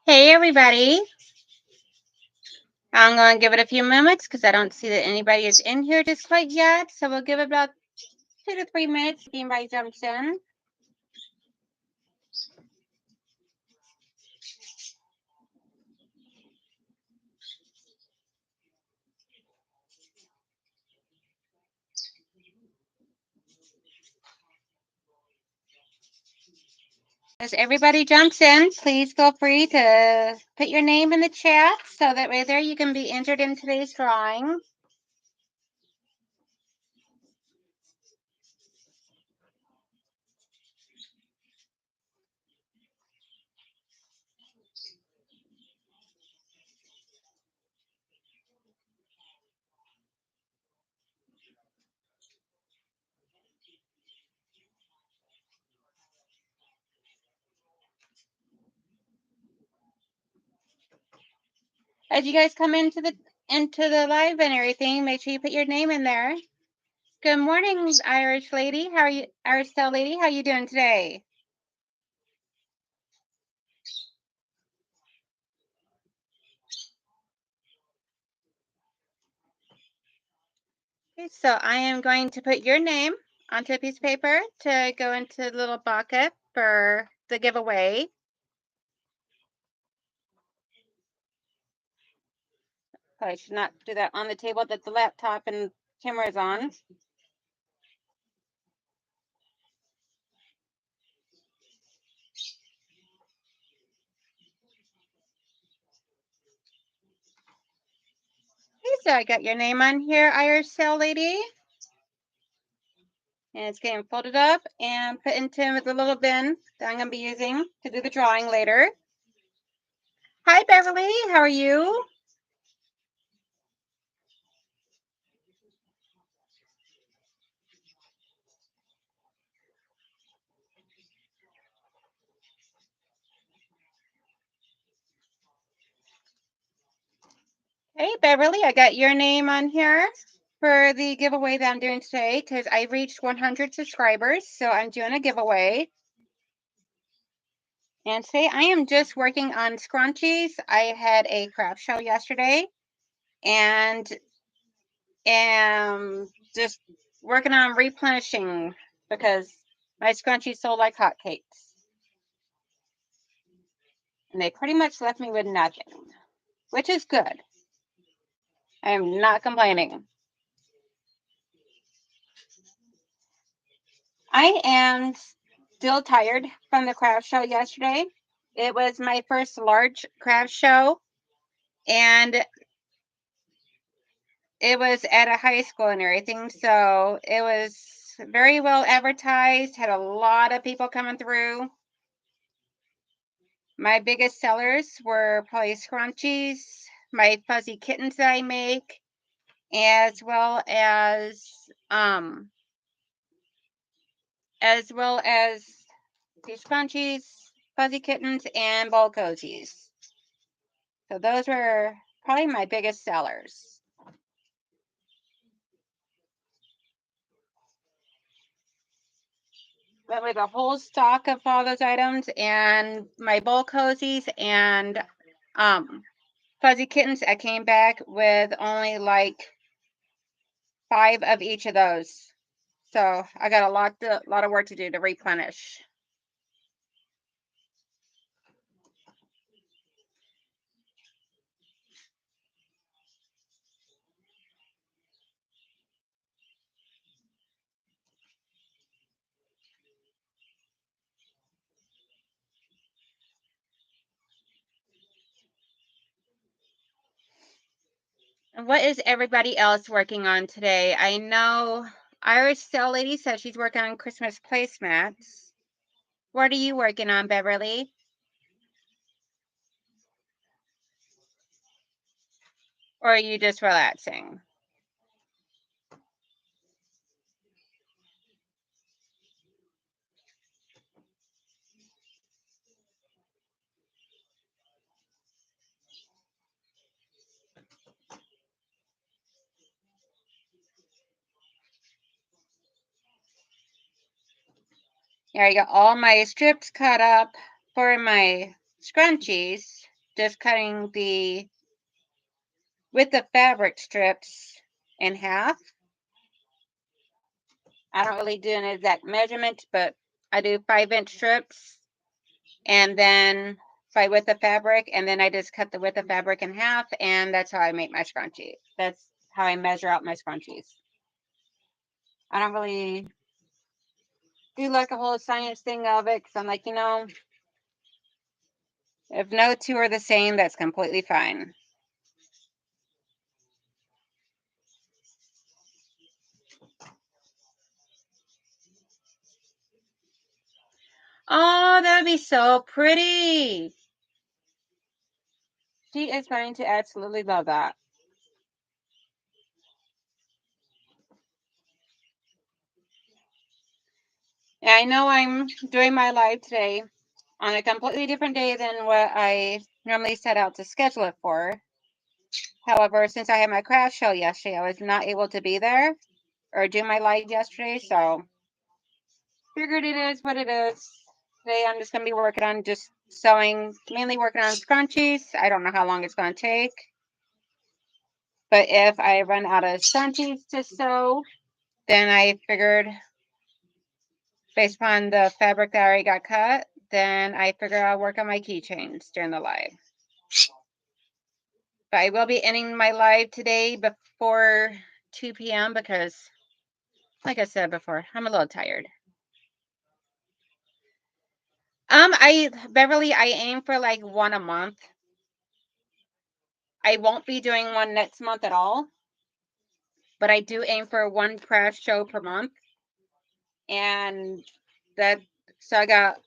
Hey everybody. I'm going to give it a few moments because I don't see that anybody is in here just quite yet. So we'll give it about 2 to 3 minutes if anybody jumps in. As everybody jumps in, please feel free to put your name in the chat so that right there you can be entered in today's drawing. As you guys come into the live and everything, make sure you put your name in there. Good morning, Irish lady. How are you, Irish style lady? How are you doing today? Okay, so I am going to put your name onto a piece of paper to go into the little bucket for the giveaway. I should not do that on the table that the laptop and camera is on. Okay, so I got your name on here, Irish Sail Lady. And it's getting folded up and put into the little bin that I'm going to be using to do the drawing later. Hi, Beverly. How are you? Hey, Beverly, I got your name on here for the giveaway that I'm doing today because I reached 100 subscribers. So I'm doing a giveaway. And today I am just working on scrunchies. I had a craft show yesterday and am just working on replenishing because my scrunchies sold like hotcakes. And they pretty much left me with nothing, which is good. I am not complaining. I am still tired from the craft show yesterday. It was my first large craft show, and it was at a high school and everything. So it was very well advertised, had a lot of people coming through. My biggest sellers were probably scrunchies, my fuzzy kittens that I make, as well as the scrunchies, fuzzy kittens, and bowl cozies. So those were probably my biggest sellers. Went with a whole stock of all those items, and my bowl cozies and fuzzy kittens, I came back with only like 5 of each of those. So I got a lot of work to do to replenish. And what is everybody else working on today? I know Irish Cell Lady said she's working on Christmas placemats. What are you working on, Beverly? Or are you just relaxing? Here I got all my strips cut up for my scrunchies. just cutting with the fabric strips in half. I don't really do an exact measurement, but I do 5-inch strips, and then if I width the fabric, and then I just cut the width of fabric in half, and that's how I make my scrunchie. That's how I measure out my scrunchies. I don't really do like a whole science thing of it, because I'm like, if no two are the same, that's completely fine. Oh, that'd be so pretty. She is going to absolutely love that. And I know I'm doing my live today on a completely different day than what I normally set out to schedule it for. However, since I had my craft show yesterday, I was not able to be there or do my live yesterday, so figured it is what it is. Today I'm just going to be working on just sewing, mainly working on scrunchies. I don't know how long it's going to take. But if I run out of scrunchies to sew, then I figured, based upon the fabric that already got cut, then I figure I'll work on my keychains during the live. But I will be ending my live today before 2 p.m. because, like I said before, I'm a little tired. Beverly, I aim for like one a month. I won't be doing one next month at all, but I do aim for one craft show per month. And so I got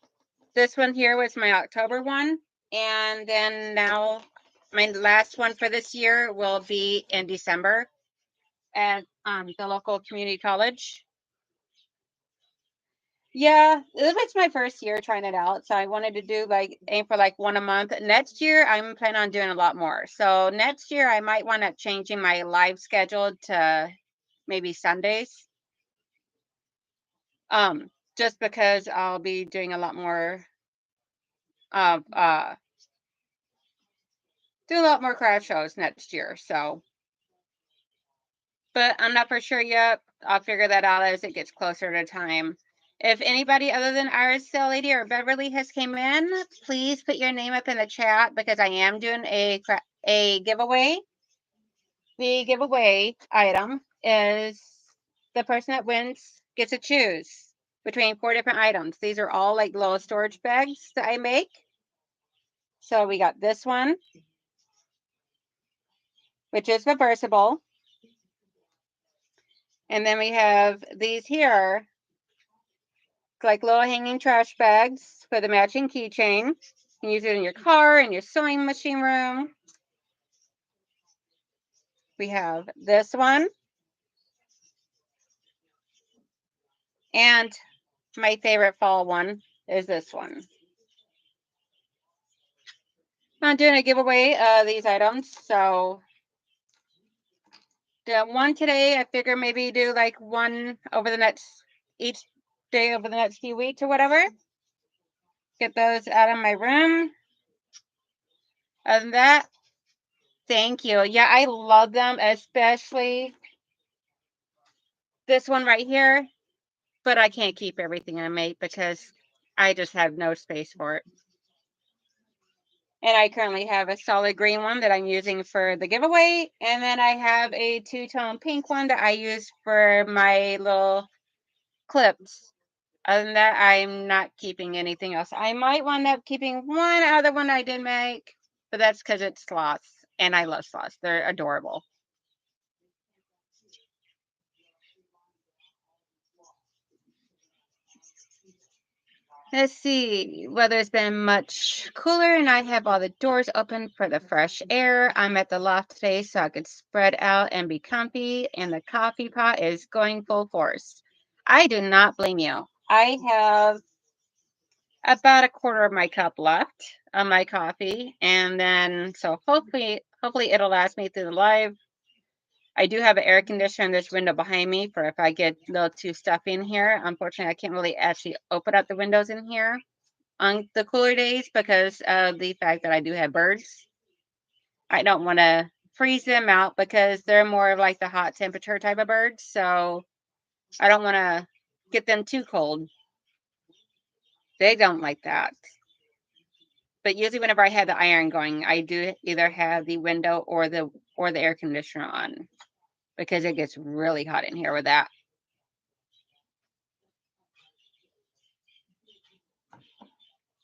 this one here was my October one. And then now my last one for this year will be in December at the local community college. Yeah, it was my first year trying it out, so I wanted to do aim for like one a month. Next year, I'm planning on doing a lot more. So next year, I might want to changing my live schedule to maybe Sundays. Just because I'll be doing a lot more of do a lot more craft shows next year. So, but I'm not for sure yet. I'll figure that out as it gets closer to time. If anybody other than Iris Sale Lady or Beverly has came in, please put your name up in the chat because I am doing a giveaway. The giveaway item is the person that wins gets to choose between 4 different items. These are all like little storage bags that I make. So we got this one, which is reversible. And then we have these here, like little hanging trash bags for the matching keychain. You can use it in your car, in your sewing machine room. We have this one. And my favorite fall one is this one. I'm doing a giveaway of these items. So the one today, I figure maybe do like one over each day over the next few weeks or whatever. Get those out of my room. Other than that, thank you. Yeah, I love them, especially this one right here. But I can't keep everything I make because I just have no space for it. And I currently have a solid green one that I'm using for the giveaway. And then I have a two-tone pink one that I use for my little clips. Other than that, I'm not keeping anything else. I might wind up keeping one other one I did make, but that's because it's sloths. And I love sloths. They're adorable. Let's see whether it's been much cooler and I have all the doors open for the fresh air. I'm at the loft today so I could spread out and be comfy, and the coffee pot is going full force. I do not blame you. I have about a quarter of my cup left of my coffee, and then so hopefully it'll last me through the live. I do have an air conditioner in this window behind me for if I get a little too stuffy in here. Unfortunately, I can't really actually open up the windows in here on the cooler days because of the fact that I do have birds. I don't want to freeze them out because they're more of like the hot temperature type of birds. So I don't want to get them too cold. They don't like that. But usually whenever I have the iron going, I do either have the window or the air conditioner on because it gets really hot in here with that.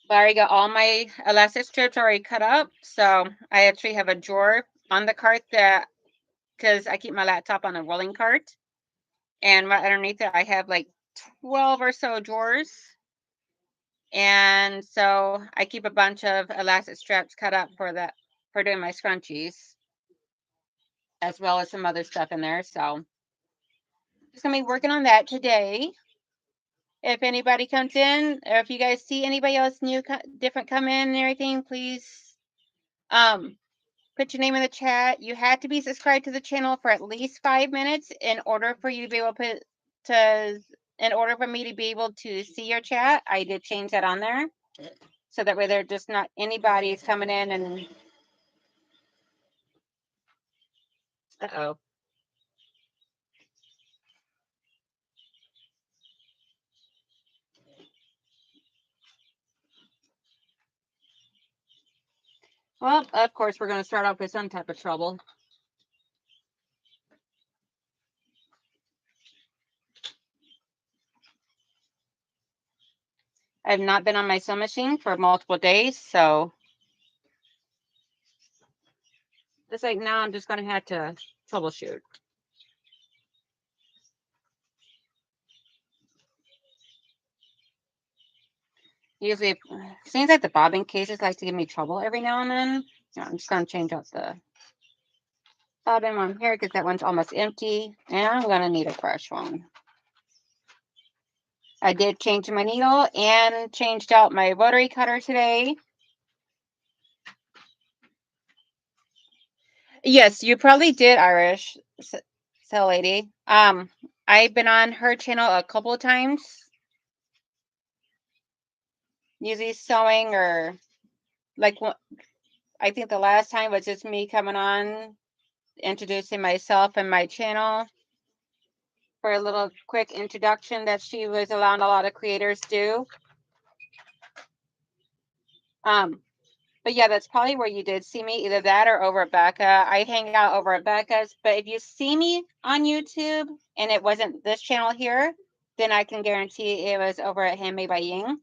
But I already got all my elastic strips already cut up. So I actually have a drawer on the cart that, because I keep my laptop on a rolling cart. And right underneath it, I have like 12 or so drawers. And so I keep a bunch of elastic straps cut up for doing my scrunchies, as well as some other stuff in there. So just gonna be working on that today. If anybody comes in, or if you guys see anybody else new, different come in and everything, please um put your name in the chat. You had to be subscribed to the channel for at least 5 minutes in order for you to be able to in order for me to be able to see your chat. I did change that on there. So that way they're just not anybody's coming in and uh-oh. Well, of course we're gonna start off with some type of trouble. I've not been on my sewing machine for multiple days, so it's like now I'm just gonna have to troubleshoot. Usually, it seems like the bobbin cases like to give me trouble every now and then. Yeah, I'm just gonna change out the bobbin one here because that one's almost empty, and I'm gonna need a fresh one. I did change my needle and changed out my rotary cutter today. Yes, you probably did, Irish Cell Lady. I've been on her channel a couple of times, usually sewing or like I think the last time was just me coming on, introducing myself and my channel for a little quick introduction that she was allowing a lot of creators do. But yeah, that's probably where you did see me, either that or over at Becca. I hang out over at Becca's, but if you see me on YouTube and it wasn't this channel here, then I can guarantee it was over at Handmade by Ying.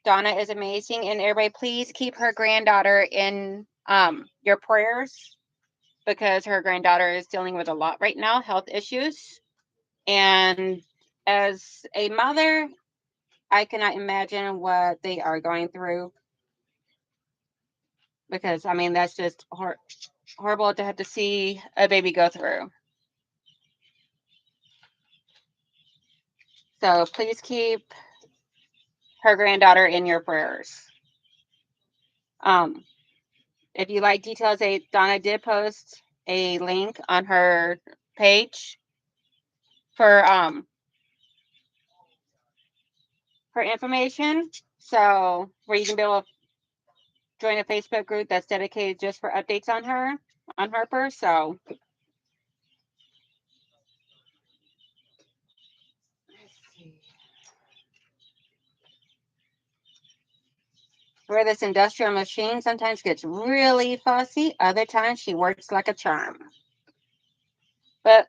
Donna is amazing, and everybody please keep her granddaughter in your prayers because her granddaughter is dealing with a lot right now, health issues. And as a mother, I cannot imagine what they are going through because I mean that's just horrible to have to see a baby go through. So please keep her granddaughter in your prayers. Um, if you like details, Donna did post a link on her page for information. So where you can be able to join a Facebook group that's dedicated just for updates on her, on Harper. So where this industrial machine sometimes gets really fussy, other times she works like a charm. But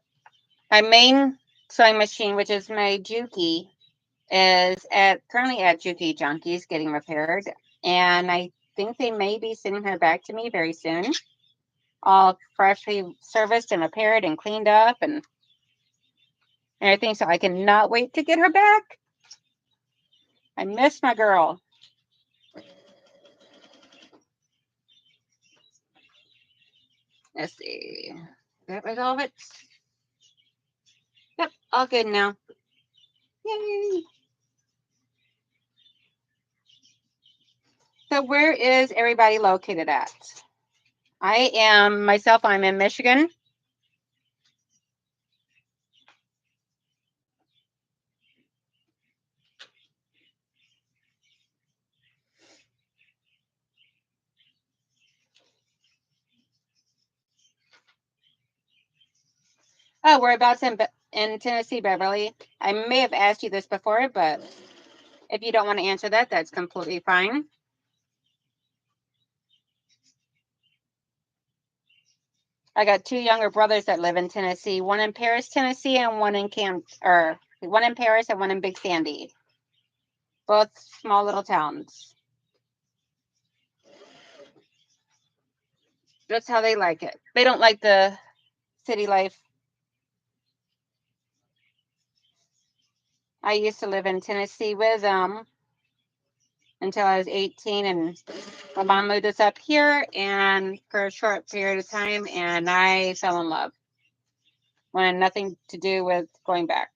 my main sewing machine, which is my Juki, is currently at Juki Junkies getting repaired, and I think they may be sending her back to me very soon, all freshly serviced and repaired and cleaned up and everything. So I cannot wait to get her back. I miss my girl. Let's see. That was all of it. Yep, all good now. Yay! So where is everybody located at? I am myself. I'm in Michigan. Oh, whereabouts in Tennessee, Beverly? I may have asked you this before, but if you don't want to answer that, that's completely fine. I got two younger brothers that live in Tennessee, one in Paris, Tennessee, and one in one in Paris and one in Big Sandy. Both small little towns. That's how they like it. They don't like the city life. I used to live in Tennessee with them until I was 18, and my mom moved us up here and for a short period of time, and I fell in love. Wanted nothing to do with going back.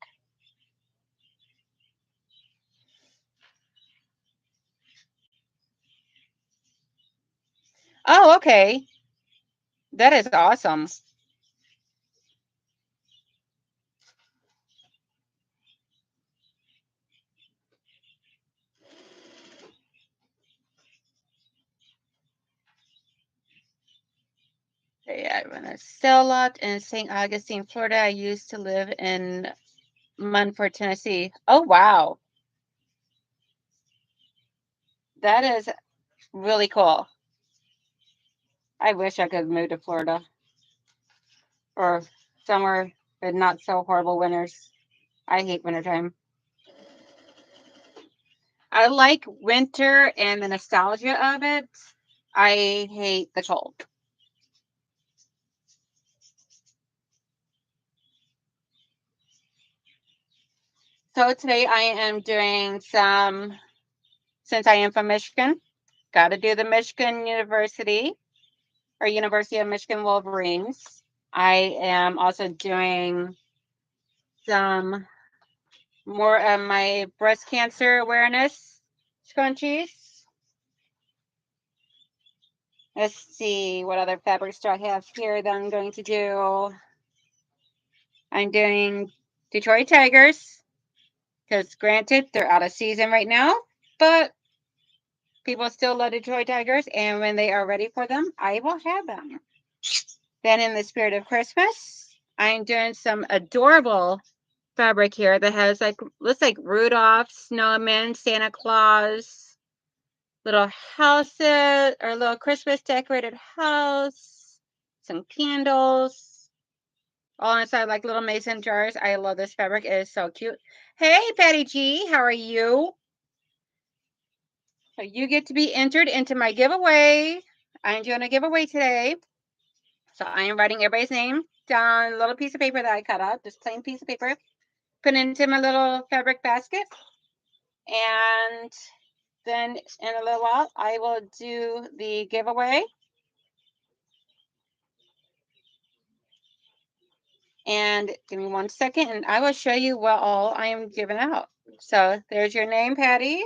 Oh, okay. That is awesome. Yeah, I run a sale lot in St. Augustine, Florida. I used to live in Munford, Tennessee. Oh, wow. That is really cool. I wish I could move to Florida or somewhere with not so horrible winters. I hate wintertime. I like winter and the nostalgia of it. I hate the cold. So today I am doing some, since I am from Michigan, got to do the Michigan University or University of Michigan Wolverines. I am also doing some more of my breast cancer awareness scrunchies. Let's see what other fabrics do I have here that I'm going to do. I'm doing Detroit Tigers because, granted, they're out of season right now, but people still love Detroit Tigers, and when they are ready for them, I will have them. Then, in the spirit of Christmas, I'm doing some adorable fabric here that has like looks like Rudolph, snowman, Santa Claus, little houses or little Christmas decorated house, some candles, all inside like little mason jars. I love this fabric. It is so cute. Hey, Patty G, how are you? So you get to be entered into my giveaway. I'm doing a giveaway today. So I am writing everybody's name down on a little piece of paper that I cut out, just plain piece of paper, put it into my little fabric basket. And then in a little while, I will do the giveaway. And give me 1 second, and I will show you what all I am giving out. So there's your name, Patty.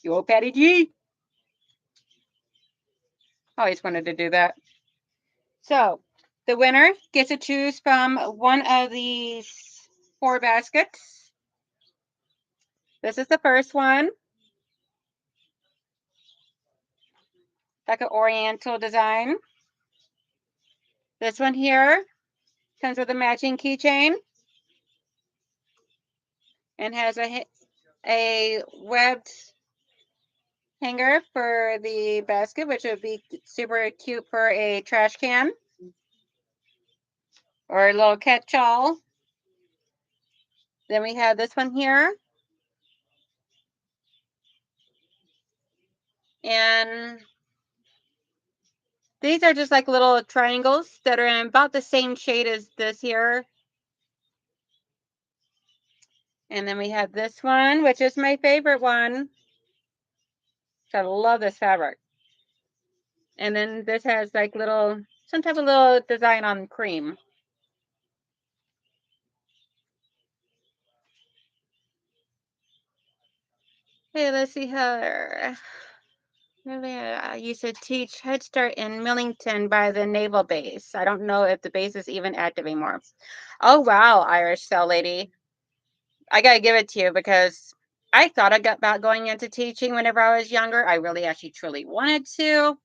Yo, Patty G. Always wanted to do that. So the winner gets to choose from one of these 4 baskets. This is the first one, like an oriental design. This one here comes with a matching keychain and has a webbed hanger for the basket, which would be super cute for a trash can or a little catch-all. Then we have this one here. And these are just like little triangles that are in about the same shade as this here. And then we have this one, which is my favorite one. I love this fabric. And then this has like some type of little design on cream. Hey, let's see here. I used to teach Head Start in Millington by the naval base. I don't know if the base is even active anymore. Oh, wow, Irish Cell Lady. I gotta give it to you because I thought about going into teaching whenever I was younger. I really actually truly wanted to.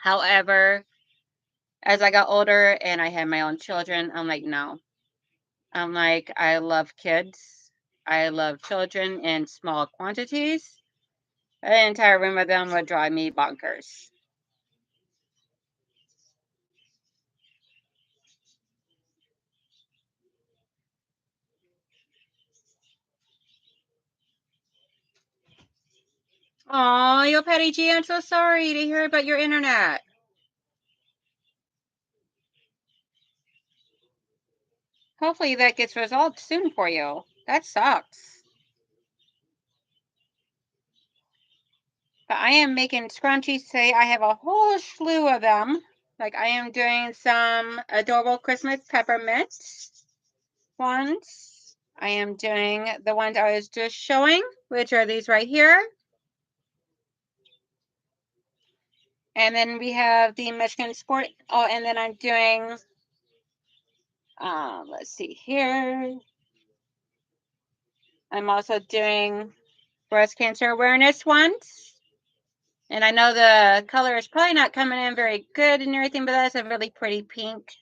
However, As I got older and I had my own children, I'm like, no. I'm like, I love kids. I love children in small quantities. An entire room of them would drive me bonkers. Oh, yo, Patty G, I'm so sorry to hear about your internet. Hopefully that gets resolved soon for you. That sucks. But I am making scrunchies today. I have a whole slew of them. Like I am doing some adorable Christmas peppermint ones. I am doing the ones I was just showing, which are these right here. And then we have the Michigan Sport. Oh, and then I'm doing, let's see here. I'm also doing breast cancer awareness ones. And I know the color is probably not coming in very good and everything, but that's a really pretty pink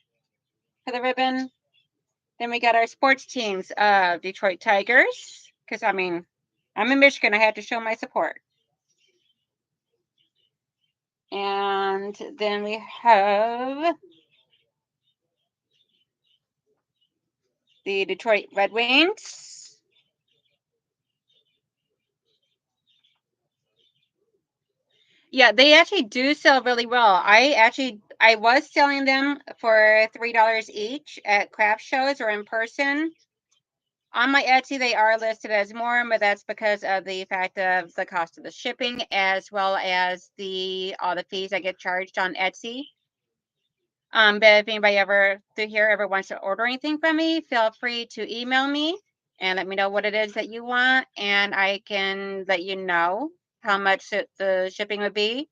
for the ribbon. Then we got our sports teams, Detroit Tigers, because I mean, I'm in Michigan. I had to show my support. And then we have the Detroit Red Wings. Yeah, they actually do sell really well. I was selling them for $3 each at craft shows or in person. On my Etsy, they are listed as more, but that's because of the fact of the cost of the shipping as well as the all the fees I get charged on Etsy. But if anybody ever through here ever wants to order anything from me, feel free to email me and let me know what it is that you want, and I can let you know how much the shipping would be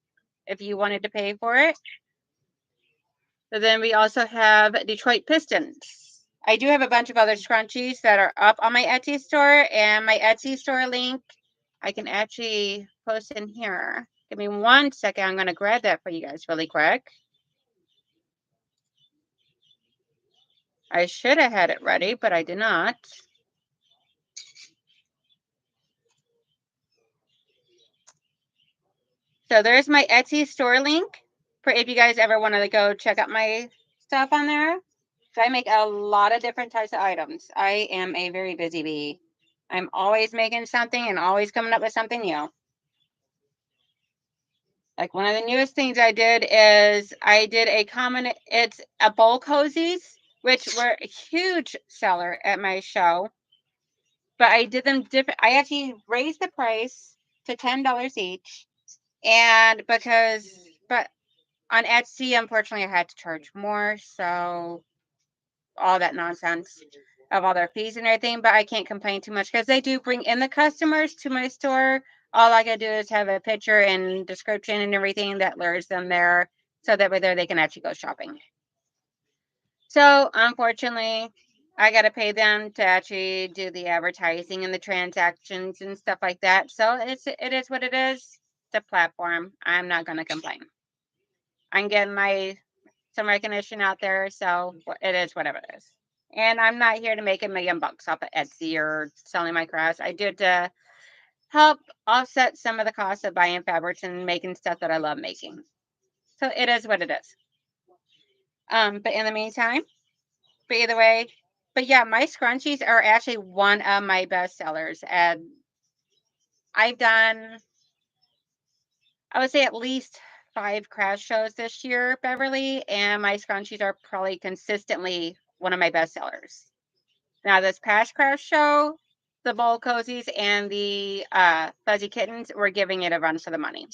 if you wanted to pay for it. But then we also have Detroit Pistons. I do have a bunch of other scrunchies that are up on my Etsy store, and my Etsy store link I can actually post in here. Give me 1 second. I'm going to grab that for you guys really quick. I should have had it ready, but I did not. So there's my Etsy store link for if you guys ever want to go check out my stuff on there. So I make a lot of different types of items. I am a very busy bee. I'm always making something and always coming up with something new. Like one of the newest things I did is I did it's a bowl cozies, which were a huge seller at my show. But I did them different. I actually raised the price to $10 each. And but on Etsy, unfortunately, I had to charge more. So all that nonsense of all their fees and everything. But I can't complain too much because they do bring in the customers to my store. All I gotta do is have a picture and description and everything that lures them there, so that way there they can actually go shopping. So unfortunately, I gotta pay them to actually do the advertising and the transactions and stuff like that. So it is what it is. The platform. I'm not gonna complain. I'm getting my some recognition out there, so it is whatever it is. And I'm not here to make $1,000,000 off of Etsy or selling my crafts. I do it to help offset some of the costs of buying fabrics and making stuff that I love making. So it is what it is. But in the meantime, but either way, but yeah, my scrunchies are actually one of my best sellers. And I've done, I would say at least 5 craft shows this year, Beverly, and my scrunchies are probably consistently one of my best sellers. Now, this past craft show, the bowl cozies and the fuzzy kittens were giving it a run for the money.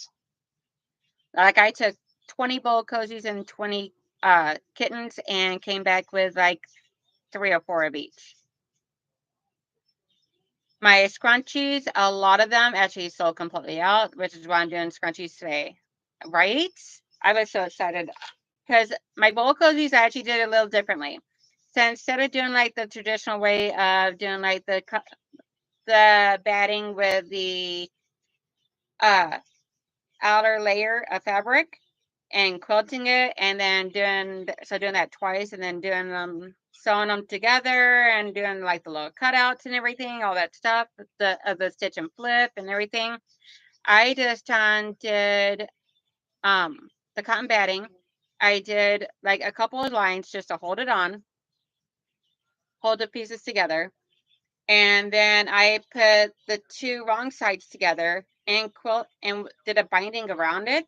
Like I took 20 bowl cozies and 20 kittens and came back with like 3 or 4 of each. My scrunchies, a lot of them actually sold completely out, which is why I'm doing scrunchies today. Right? I was so excited because my bowl cozies I actually did it a little differently. So instead of doing like the traditional way of doing like the batting with the uh outer layer of fabric, and quilting it, and then doing that twice, and then doing them sewing them together and doing like the little cutouts and everything, all that stuff, the stitch and flip and everything. I just did the cotton batting. I did like a couple of lines just to hold the pieces together. And then I put the two wrong sides together and did a binding around it.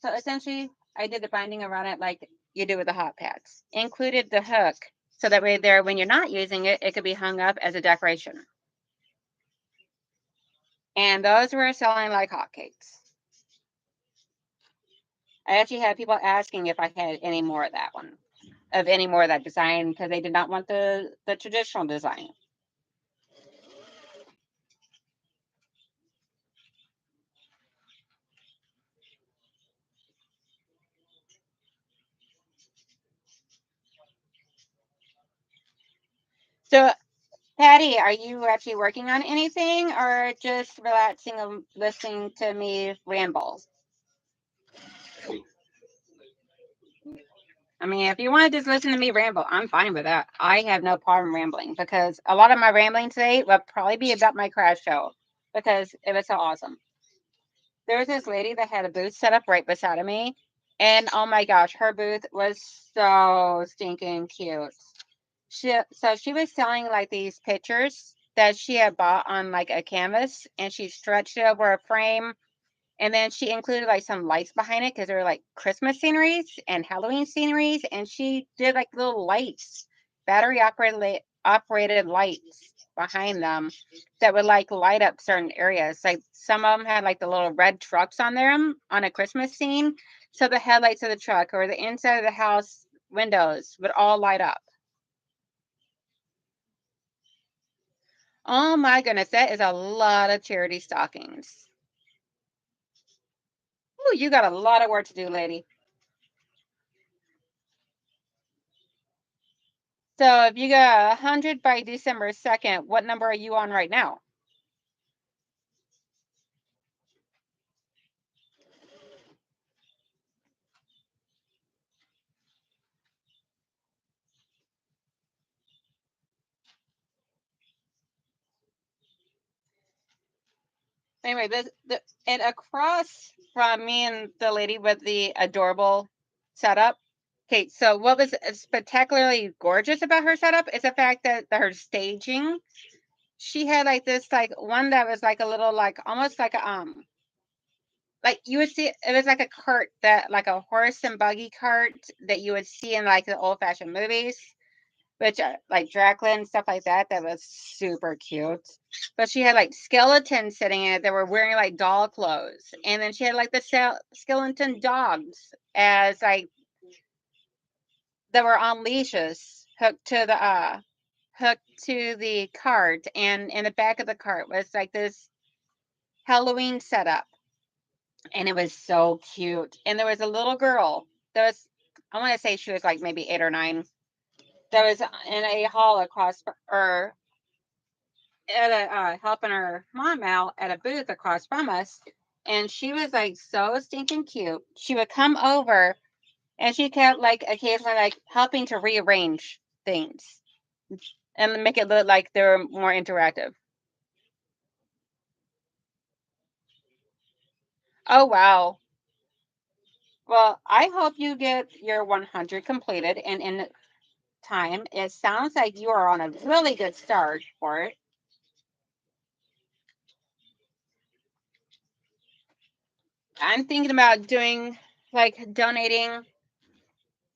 So essentially, I did the binding around it like you do with the hot pads. Included the hook, so that way there, when you're not using it, it could be hung up as a decoration. And those were selling like hotcakes. I actually had people asking if I had any more of that one, of any more of that design, because they did not want the traditional design. So, Patty, are you actually working on anything or just relaxing and listening to me ramble? I mean, if you want to just listen to me ramble, I'm fine with that. I have no problem rambling because a lot of my rambling today will probably be about my craft show because it was so awesome. There was this lady that had a booth set up right beside of me, and oh my gosh, her booth was so stinking cute. She was selling like these pictures that she had bought on like a canvas, and she stretched it over a frame, and then she included like some lights behind it because they were like Christmas sceneries and Halloween sceneries. And she did like little lights, operated lights behind them that would like light up certain areas. Like some of them had like the little red trucks on them on a Christmas scene. So the headlights of the truck or the inside of the house windows would all light up. Oh my goodness, that is a lot of charity stockings. Ooh, you got a lot of work to do, lady. So if you got 100 by December 2nd, what number are you on right now? Anyway, and across from me and the lady with the adorable setup. Okay, so what was spectacularly gorgeous about her setup is the fact that her staging, she had like this like one that was like a little like almost like a like you would see it was like a cart that like a horse and buggy cart that you would see in like the old fashioned movies, which like Dracula and stuff like that. That was super cute. But she had like skeletons sitting in it that were wearing like doll clothes, and then she had like the skeleton dogs as like that were on leashes hooked to the cart, and in the back of the cart was like this Halloween setup, and it was so cute. And there was a little girl that was, I want to say she was like maybe 8 or 9, that was in a hall across or at a helping her mom out at a booth across from us, and she was like so stinking cute. She would come over and she kept like occasionally like helping to rearrange things and make it look like they were more interactive. Oh wow. Well, I hope you get your 100 completed and in time. It sounds like you are on a really good start for it. I'm thinking about doing like donating,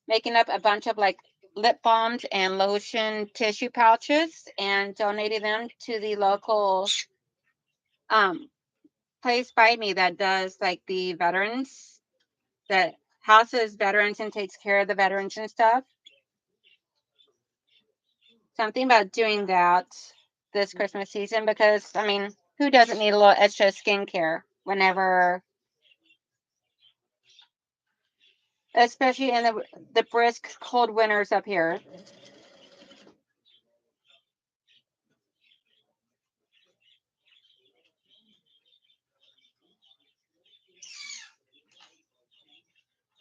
making up a bunch of like lip balms and lotion tissue pouches and donating them to the local um place by me that does like the veterans, that houses veterans and takes care of the veterans and stuff. Something about doing that this Christmas season because I mean, who doesn't need a little extra skincare whenever, especially in the brisk cold winters up here.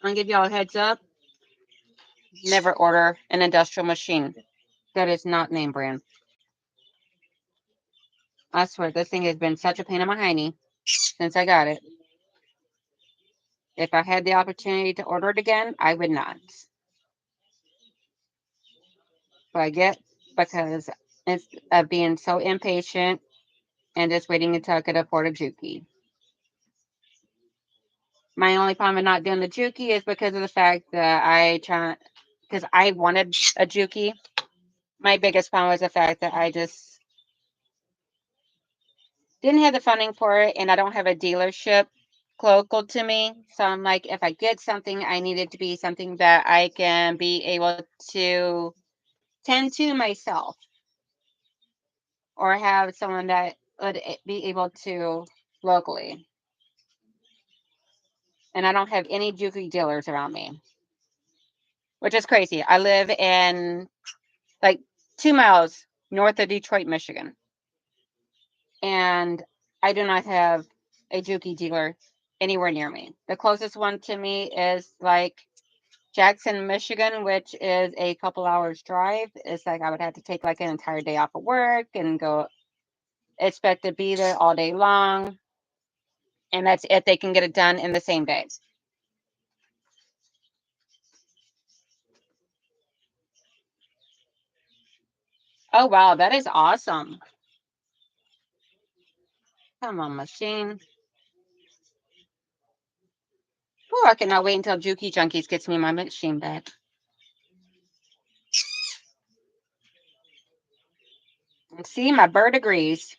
I'll give y'all a heads up. Never order an industrial machine that is not name brand. I swear, this thing has been such a pain in my hiney since I got it. If I had the opportunity to order it again, I would not. But I get because it's of being so impatient and just waiting until I could afford a Juki. My only problem with not doing the Juki is because of the fact that because I wanted a Juki. My biggest problem was the fact that I just didn't have the funding for it, and I don't have a dealership local to me. So I'm like, if I get something, I need it to be something that I can be able to tend to myself or have someone that would be able to locally. And I don't have any Juki dealers around me, which is crazy. I live in like 2 miles north of Detroit, Michigan, and I do not have a Juki dealer anywhere near me. The closest one to me is like Jackson, Michigan, which is a couple hours drive. It's like I would have to take like an entire day off of work and go expect to be there all day long. And that's if they can get it done in the same day. Oh, wow. That is awesome. Come on, machine. Oh, I cannot wait until Juki Junkies gets me my machine back. And see, my bird agrees.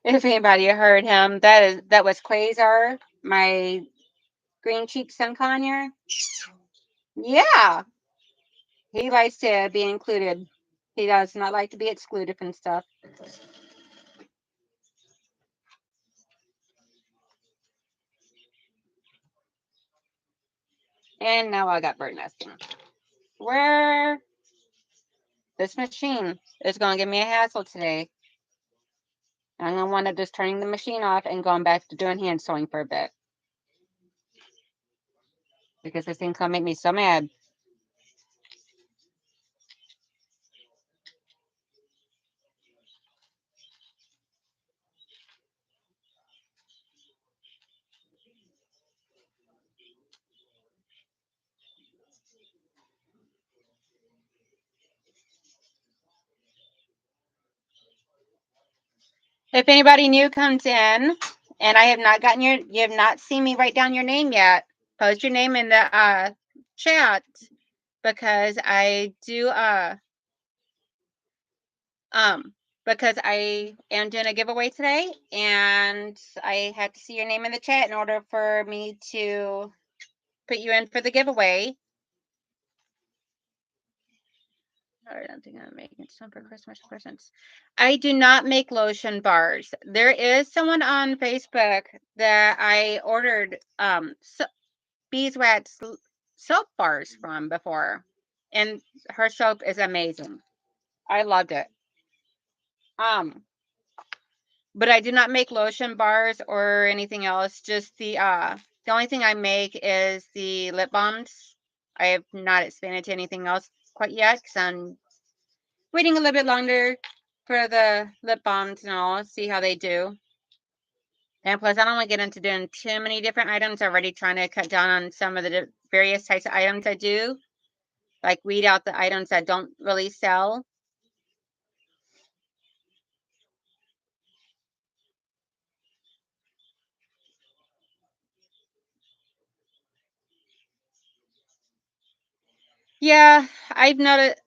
If anybody heard him, that was Quasar, my green cheek sun conure. Yeah, he likes to be included. He does not like to be excluded from stuff. And now I got bird nesting. Where this machine is going to give me a hassle today. I'm going to wind up just turning the machine off and going back to doing hand sewing for a bit. Because this thing's going to make me so mad. If anybody new comes in and you have not seen me write down your name yet, post your name in the chat because I do um because I am doing a giveaway today and I have to see your name in the chat in order for me to put you in for the giveaway. I don't think I'm making some for Christmas presents. I do not make lotion bars. There is someone on Facebook that I ordered beeswax soap bars from before, and her soap is amazing. I loved it. Um, but I do not make lotion bars or anything else. Just the only thing I make is the lip balms. I have not expanded to anything else quite yet because I'm waiting a little bit longer for the lip balms and all, see how they do. And plus, I don't want to get into doing too many different items. I'm already trying to cut down on some of the various types of items I do, like weed out the items that don't really sell. Yeah, I've noticed.